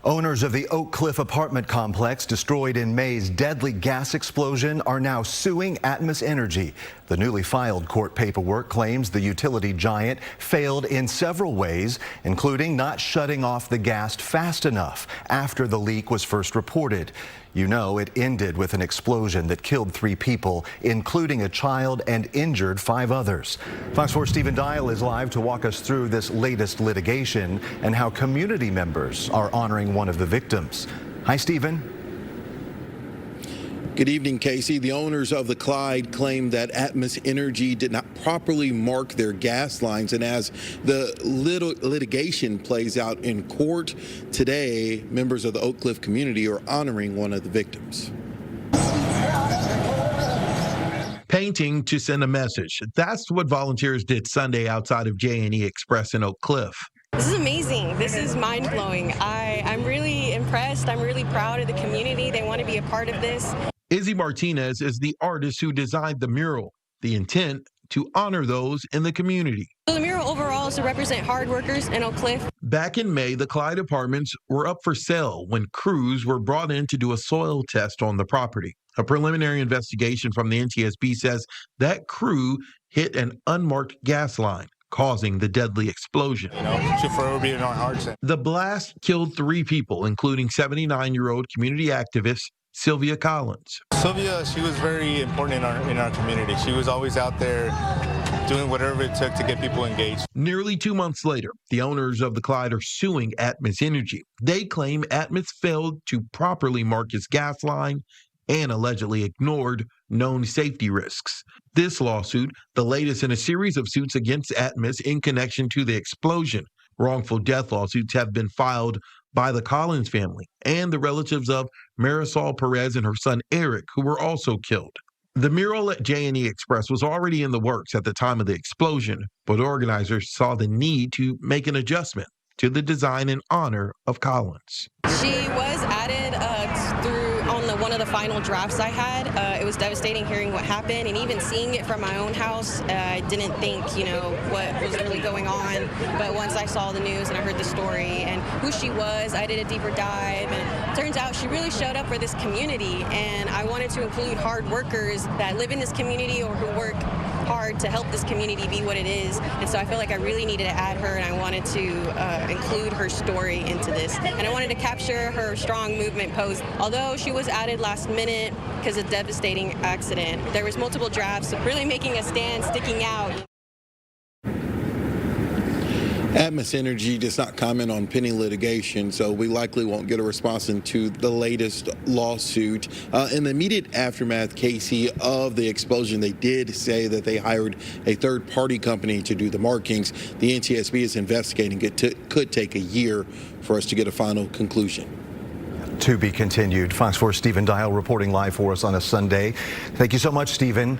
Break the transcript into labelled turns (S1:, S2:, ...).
S1: Owners of the Oak Cliff apartment complex destroyed in May's deadly gas explosion are now suing Atmos Energy. The newly filed court paperwork claims the utility giant failed in several ways, including not shutting off the gas fast enough after the leak was first reported. You know, it ended with an explosion that killed 3 people, including a child, and injured 5 others. Fox 4 Stephen Dial is live to walk us through this latest litigation and how community members are honoring one of the victims. Hi, Stephen.
S2: Good evening, Casey. The owners of the Clyde claim that Atmos Energy did not properly mark their gas lines. And as the litigation plays out in court today, members of the Oak Cliff community are honoring one of the victims.
S3: Painting to send a message. That's what volunteers did Sunday outside of J&E Express in Oak Cliff.
S4: This is amazing. This is mind-blowing. I'm really impressed. I'm really proud of the community. They want to be a part of this.
S3: Izzy Martinez is the artist who designed the mural. The intent to honor those in the community.
S4: So the mural overall is to represent hard workers in Oak Cliff.
S3: Back in May, the Clyde apartments were up for sale when crews were brought in to do a soil test on the property. A preliminary investigation from the NTSB says that crew hit an unmarked gas line, causing the deadly explosion.
S5: Should forever be in our hearts.
S3: The blast killed 3 people, including 79-year-old community activist Sylvia Collins.
S5: Sylvia, she was very important in our community. She was always out there doing whatever it took to get people engaged.
S3: Nearly 2 months later, the owners of the Clyde are suing Atmos Energy. They claim Atmos failed to properly mark its gas line and allegedly ignored known safety risks. This lawsuit, the latest in a series of suits against Atmos in connection to the explosion. Wrongful death lawsuits have been filed by the Collins family and the relatives of Marisol Perez and her son Eric, who were also killed. The mural at J&E Express was already in the works at the time of the explosion, but organizers saw the need to make an adjustment to the design in honor of Collins.
S4: She was added on one of the final drafts I had. It was devastating hearing what happened, and even seeing it from my own house. I didn't think, what was really going on. But once I saw the news and I heard the story and who she was, I did a deeper dive. And it turns out she really showed up for this community. And I wanted to include hard workers that live in this community or who work hard to help this community be what it is. And so I feel like I really needed to add her, and I wanted to include her story into this. And I wanted to capture her strong movement pose. Although she was added last minute because of a devastating accident, there was multiple drafts, so really making a stand, sticking out.
S2: Atmos Energy does not comment on pending litigation, so we likely won't get a response into the latest lawsuit. In the immediate aftermath, Casey, of the explosion, they did say that they hired a third-party company to do the markings. The NTSB is investigating. It could take a year for us to get a final conclusion.
S1: To be continued. Fox 4 Stephen Dial reporting live for us on a Sunday. Thank you so much, Stephen.